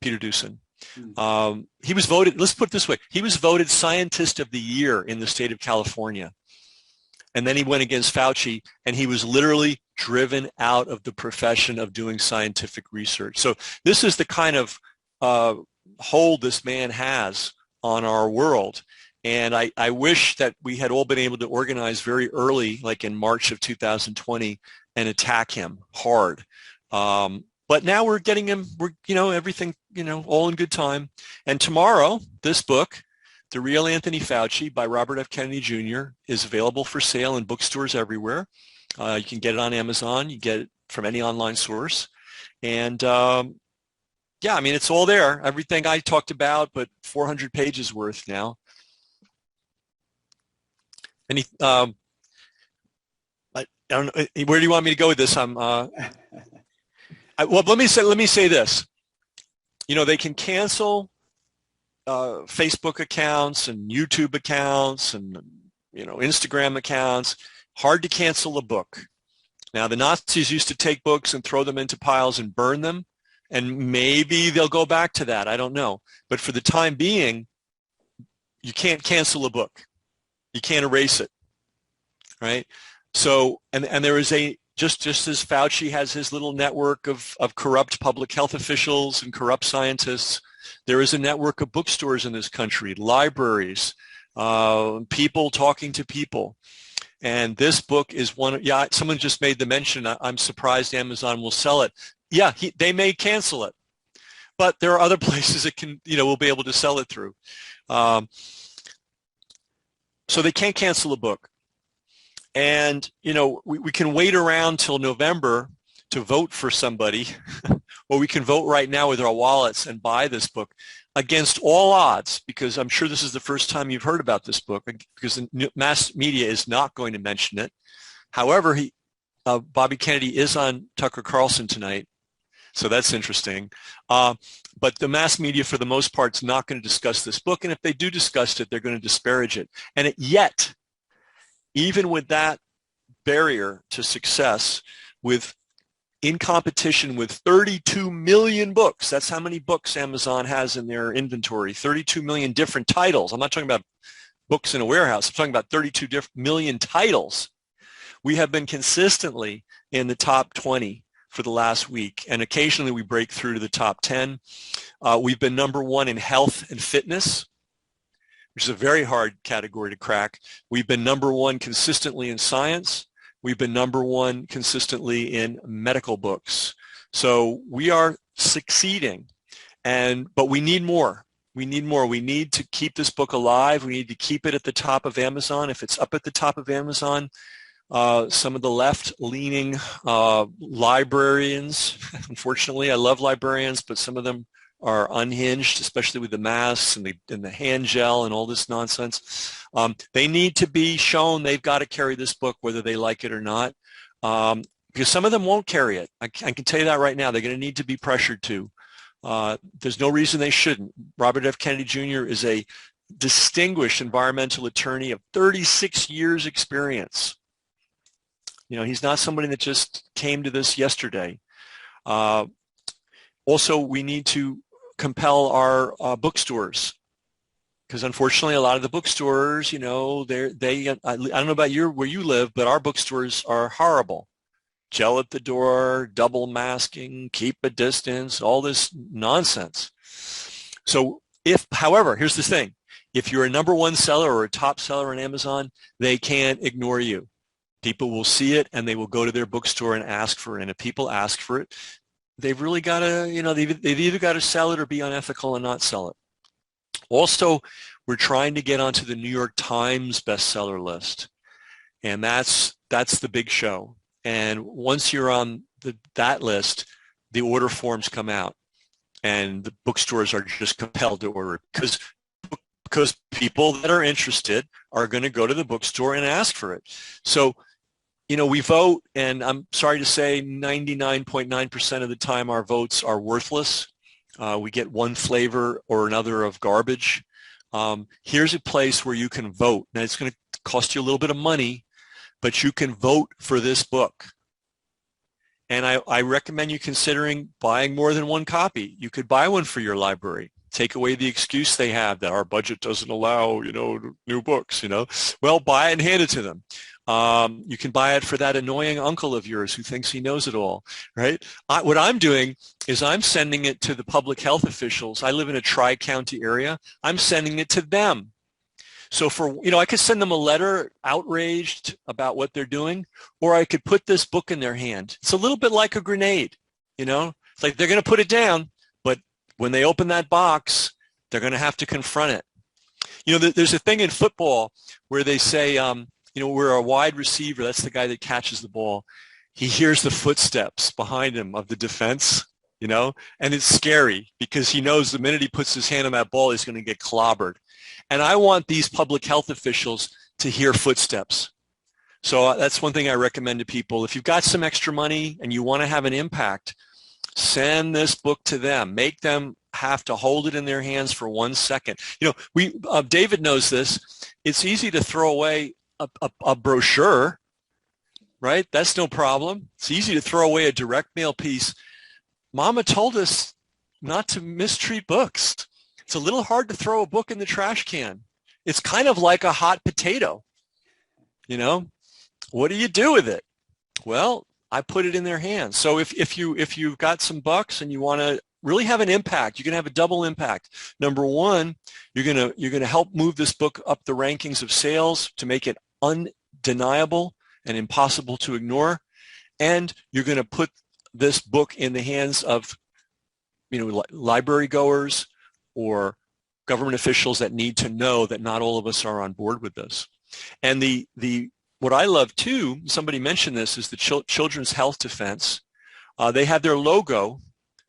Peter Doosan. He was voted, let's put it this way, he was voted Scientist of the Year in the state of California. And then he went against Fauci, and he was literally driven out of the profession of doing scientific research. So this is the kind of hold this man has on our world. And I wish that we had all been able to organize very early, like in March of 2020, and attack him hard. But now we're getting him, everything, all in good time. And tomorrow, this book, The Real Anthony Fauci by Robert F. Kennedy Jr. is available for sale in bookstores everywhere. You can get it on Amazon. You get it from any online source. And yeah, I mean, it's all there. Everything I talked about, but 400 pages worth now. I don't know, where do you want me to go with this? Well, let me say this. They can cancel Facebook accounts and YouTube accounts and Instagram accounts. Hard to cancel a book. Now, the Nazis used to take books and throw them into piles and burn them, and maybe they'll go back to that. I don't know. But for the time being, you can't cancel a book. You can't erase it, right? So, and there is just as Fauci has his little network of corrupt public health officials and corrupt scientists, there is a network of bookstores in this country, libraries, people talking to people. And this book is one. Yeah, someone just made the mention. I'm surprised Amazon will sell it. Yeah, they may cancel it, but there are other places that can, will be able to sell it through. So they can't cancel a book. And, we can wait around till November to vote for somebody, or we can vote right now with our wallets and buy this book against all odds, because I'm sure this is the first time you've heard about this book, because the mass media is not going to mention it. However, Bobby Kennedy is on Tucker Carlson tonight, so that's interesting. But the mass media, for the most part, is not going to discuss this book, and if they do discuss it, they're going to disparage it. And yet, even with that barrier to success, in competition with 32 million books, that's how many books Amazon has in their inventory, 32 million different titles. I'm not talking about books in a warehouse. I'm talking about 32 million titles. We have been consistently in the top 20 for the last week, and occasionally we break through to the top 10. We've been number one in health and fitness, which is a very hard category to crack. We've been number one consistently in science. We've been number one consistently in medical books. So we are succeeding, but we need more. We need more. We need to keep this book alive. We need to keep it at the top of Amazon. If it's up at the top of Amazon, some of the left-leaning librarians, unfortunately, I love librarians, but some of them are unhinged, especially with the masks and the hand gel and all this nonsense. They need to be shown they've got to carry this book whether they like it or not, because some of them won't carry it. I can tell you that right now. They're going to need to be pressured to. There's no reason they shouldn't. Robert F. Kennedy Jr. is a distinguished environmental attorney of 36 years experience. He's not somebody that just came to this yesterday. Also, we need to compel our bookstores, because unfortunately a lot of the bookstores, I don't know about where you live, but our bookstores are horrible. Gel at the door, double masking, keep a distance, all this nonsense. So however, here's the thing. If you're a number one seller or a top seller on Amazon, they can't ignore you. People will see it and they will go to their bookstore and ask for it. And if people ask for it, they've really got to, they've either got to sell it or be unethical and not sell it. Also, we're trying to get onto the New York Times bestseller list, and that's the big show. And once you're on that list, the order forms come out, and the bookstores are just compelled to order it, because people that are interested are going to go to the bookstore and ask for it. So, we vote, and I'm sorry to say 99.9% of the time our votes are worthless. We get one flavor or another of garbage. Here's a place where you can vote. Now, it's going to cost you a little bit of money, but you can vote for this book. And I recommend you considering buying more than one copy. You could buy one for your library. Take away the excuse they have that our budget doesn't allow, new books, Well, buy it and hand it to them. You can buy it for that annoying uncle of yours who thinks he knows it all, right? What I'm doing is I'm sending it to the public health officials. I live in a tri-county area. I'm sending it to them. So I could send them a letter outraged about what they're doing, or I could put this book in their hand. It's a little bit like a grenade, It's like they're going to put it down, but when they open that box, they're going to have to confront it. There's a thing in football where they say, we're a wide receiver. That's the guy that catches the ball. He hears the footsteps behind him of the defense, and it's scary because he knows the minute he puts his hand on that ball, he's going to get clobbered. And I want these public health officials to hear footsteps. So that's one thing I recommend to people. If you've got some extra money and you want to have an impact, send this book to them. Make them have to hold it in their hands for 1 second. David knows this. It's easy to throw away a brochure, right? That's no problem. It's easy to throw away a direct mail piece. Mama told us not to mistreat books. It's a little hard to throw a book in the trash can. It's kind of like a hot potato. What do you do with it? Well, I put it in their hands. So if you've got some bucks and you want to really have an impact, you can have a double impact. Number one, you're gonna help move this book up the rankings of sales to make it undeniable and impossible to ignore, and you're going to put this book in the hands of library goers or government officials that need to know that not all of us are on board with this. And what I love too, somebody mentioned this, is the Children's Health Defense. They have their logo.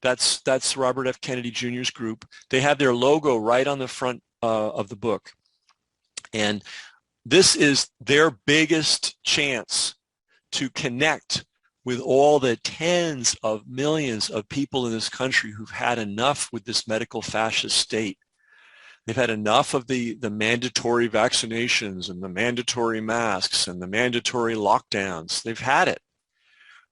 That's Robert F. Kennedy Jr.'s group. They have their logo right on the front of the book. And this is their biggest chance to connect with all the tens of millions of people in this country who've had enough with this medical fascist state. They've had enough of the mandatory vaccinations and the mandatory masks and the mandatory lockdowns. They've had it.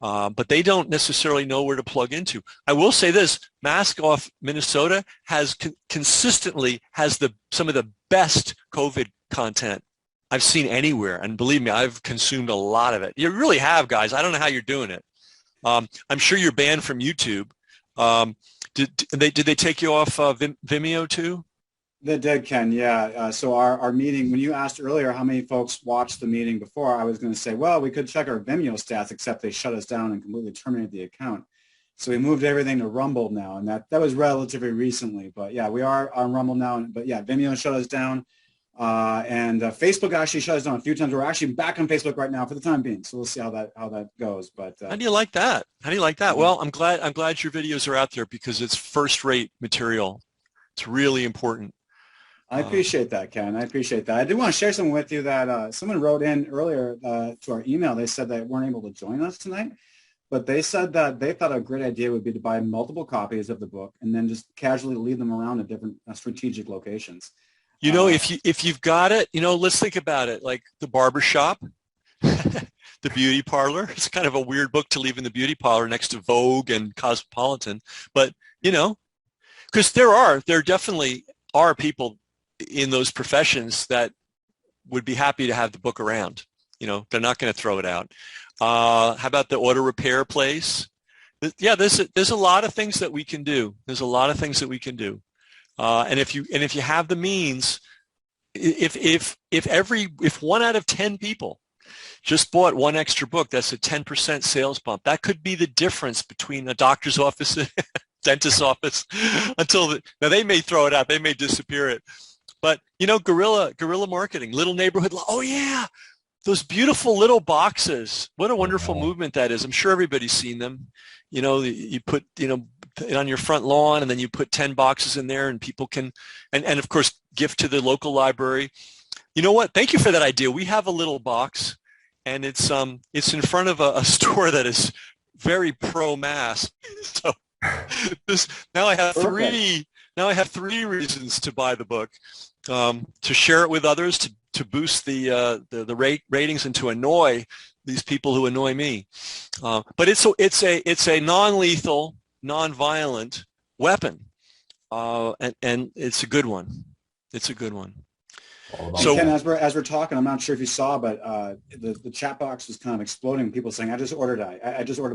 But they don't necessarily know where to plug into. I will say this, Mask Off Minnesota has consistently has some of the best COVID content I've seen anywhere. And believe me, I've consumed a lot of it. You really have, guys. I don't know how you're doing it. I'm sure you're banned from YouTube. Did they take you off Vimeo too? They did, Ken, yeah. So our meeting, when you asked earlier how many folks watched the meeting before, I was going to say, well, we could check our Vimeo stats, except they shut us down and completely terminated the account. So we moved everything to Rumble now, and that was relatively recently. But yeah, we are on Rumble now. But yeah, Vimeo shut us down. And Facebook actually shut us down a few times. We're actually back on Facebook right now for the time being. So we'll see how that goes. But how do you like that? Well, I'm glad your videos are out there because it's first-rate material. It's really important. I appreciate that, Ken. I appreciate that. I did want to share something with you that someone wrote in earlier to our email. They said they weren't able to join us tonight, but they said that they thought a great idea would be to buy multiple copies of the book and then just casually leave them around at different strategic locations. If you've got it, let's think about it. Like the barbershop, the beauty parlor. It's kind of a weird book to leave in the beauty parlor next to Vogue and Cosmopolitan, but because there definitely are people in those professions that would be happy to have the book around. They're not going to throw it out. How about the auto repair place? Yeah, there's a lot of things that we can do. And if you have the means, if 1 out of 10 people just bought one extra book, that's a 10% sales bump. That could be the difference between a doctor's office and dentist's office. Now they may throw it out, they may disappear it, but guerrilla marketing, little neighborhood. Oh yeah, those beautiful little boxes. What a wonderful movement that is. I'm sure everybody's seen them. You put it on your front lawn, and then you put 10 boxes in there, and people can, and of course, gift to the local library. You know what? Thank you for that idea. We have a little box, and it's in front of a store that is very pro-mask. So now I have three reasons to buy the book, to share it with others, to boost the ratings, and to annoy these people who annoy me. But it's a non-lethal, non-violent weapon, and it's a good one. It's a good one. And Ken, as we're talking, I'm not sure if you saw, but the chat box was kind of exploding. People saying, "I just ordered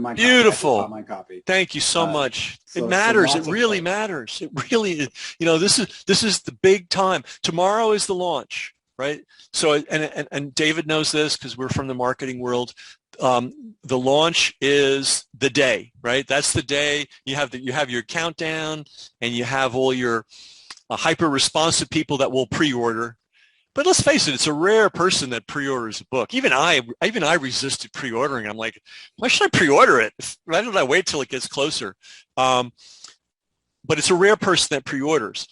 my beautiful copy. My copy." Thank you so much. It matters. It really matters. It really, this is the big time. Tomorrow is the launch, right? So, and David knows this because we're from the marketing world. The launch is the day, right? That's the day you have your countdown, and you have all your hyper responsive people that will pre-order. But let's face it, it's a rare person that pre-orders a book. Even I resisted pre-ordering. I'm like, why should I pre-order it? Why don't I wait till it gets closer? But it's a rare person that pre-orders.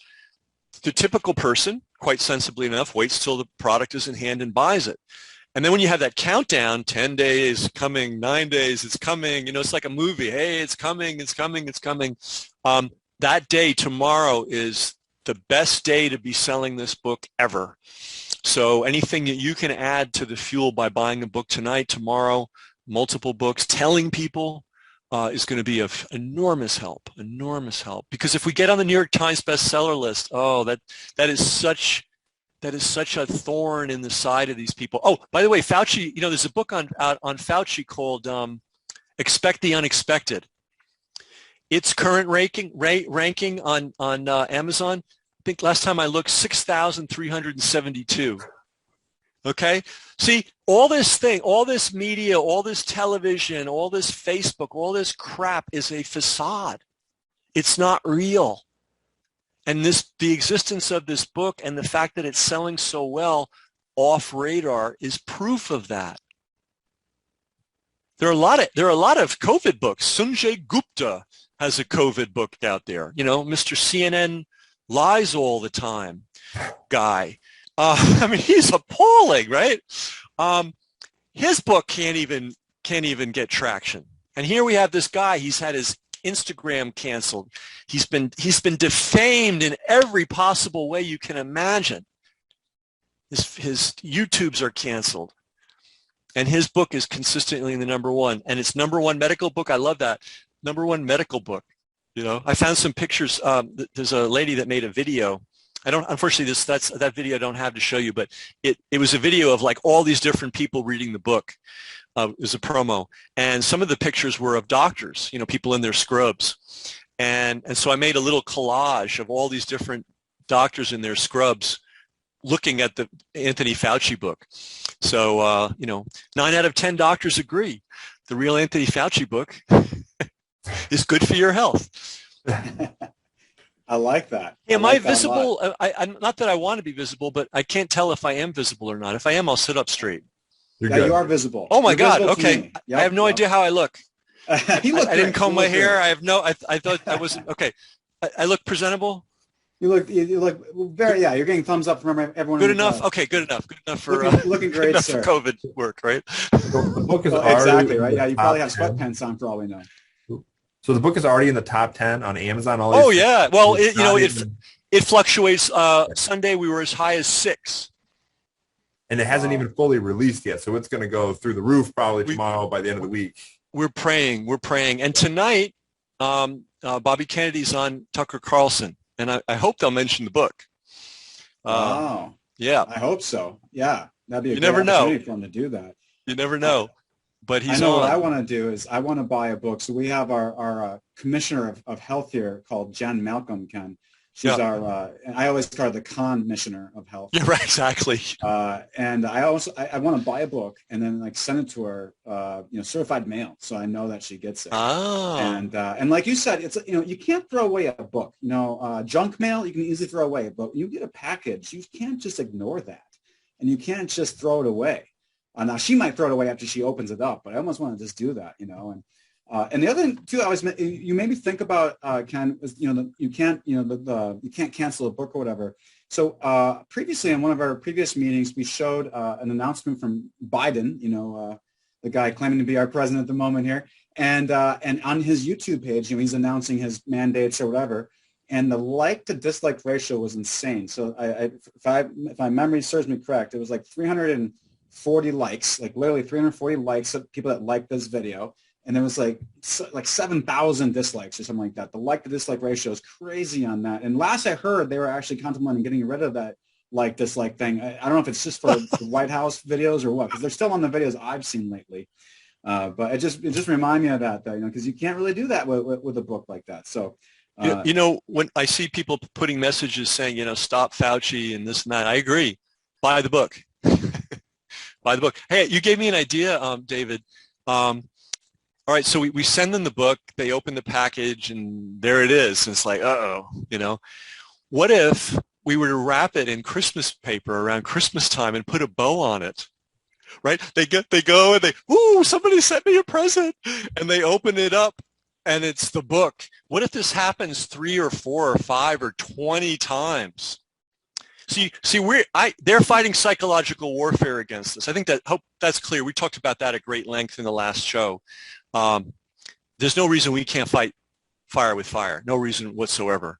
The typical person, quite sensibly enough, waits till the product is in hand and buys it. And then when you have that countdown, 10 days coming, 9 days, it's coming. It's like a movie. Hey, it's coming, it's coming, it's coming. That day, tomorrow, is the best day to be selling this book ever. So anything that you can add to the fuel by buying a book tonight, tomorrow, multiple books, telling people is going to be of enormous help, Because if we get on the New York Times bestseller list, that is such a thorn in the side of these people. Oh, by the way, Fauci, there's a book on Fauci called Expect the Unexpected. Its current ranking on Amazon, I think last time I looked, 6,372. Okay? See, all this media, all this television, all this Facebook, all this crap is a facade. It's not real. And the existence of this book and the fact that it's selling so well off radar is proof of that. There are a lot of COVID books. Sanjay Gupta has a COVID book out there. Mr. CNN lies all the time guy. He's appalling, right? His book can't even get traction. And here we have this guy. He's had his Instagram canceled. He's been defamed in every possible way you can imagine. His YouTubes are canceled. And his book is consistently in the number one. And it's number one medical book. I love that. Number one medical book. I found some pictures. There's a lady that made a video. Unfortunately, that video I don't have to show you, but it was a video of like all these different people reading the book. It was a promo. And some of the pictures were of doctors, people in their scrubs. And so I made a little collage of all these different doctors in their scrubs looking at the Anthony Fauci book. So, 9 out of 10 doctors agree. The real Anthony Fauci book is good for your health. I like that. Am I visible? I'm not that I want to be visible, but I can't tell if I am visible or not. If I am, I'll sit up straight. You are visible. Oh my God. Okay. Yep, I have no idea how I look. I didn't comb my hair. I thought I wasn't. Okay. I look presentable. You look very, you're getting thumbs up from everyone. Good enough? Okay, good enough. Good enough for looking great, sir. For COVID work, right? The book is exactly right. Yeah, you probably have sweatpants on for all we know. So the book is already in the top 10 on Amazon. Yeah. Well, it fluctuates. Sunday we were as high as 6. And it hasn't even fully released yet, so it's going to go through the roof probably tomorrow by the end of the week. We're praying. And tonight, Bobby Kennedy's on Tucker Carlson. And I hope they'll mention the book. Wow. Yeah. I hope so. Yeah. That'd be a you good never opportunity know. for him to do that. You never know. But he's I know on. what I want to do is I want to buy a book. So we have our commissioner of health here called Jen Malcolm, Ken. She's our, I always call her the commissioner of health. Yeah, right, exactly. And I want to buy a book and then like send it to her, certified mail. So I know that she gets it. Oh. And like you said, it's, you can't throw away a book, junk mail, you can easily throw away, but you get a package, you can't just ignore that and you can't just throw it away. Now she might throw it away after she opens it up, but I almost want to just do that, And the other thing too, you made me think about Ken, is you can't cancel a book or whatever. So previously in one of our previous meetings, we showed an announcement from Biden, the guy claiming to be our president at the moment here, and on his YouTube page, he's announcing his mandates or whatever, and the like to dislike ratio was insane. So if my memory serves me correct, it was like 300 340 likes, like literally 340 likes of people that liked this video. And there was like 7,000 dislikes or something like that. The like to dislike ratio is crazy on that. And last I heard, they were actually contemplating getting rid of that like dislike thing. I don't know if it's just for the White House videos or what, because they're still on the videos I've seen lately. But it just reminded me of that, though, because you can't really do that with a book like that. So, when I see people putting messages saying, stop Fauci and this and that, I agree. Buy the book. Buy the book. Hey, you gave me an idea, David. All right, so we send them the book. They open the package, and there it is. And it's like, uh-oh, What if we were to wrap it in Christmas paper around Christmas time and put a bow on it? Right? They go and somebody sent me a present, and they open it up, and it's the book. What if this happens 3 or 4 or 5 or 20 times? See, they're fighting psychological warfare against us. I think hope that's clear. We talked about that at great length in the last show. There's no reason we can't fight fire with fire. No reason whatsoever.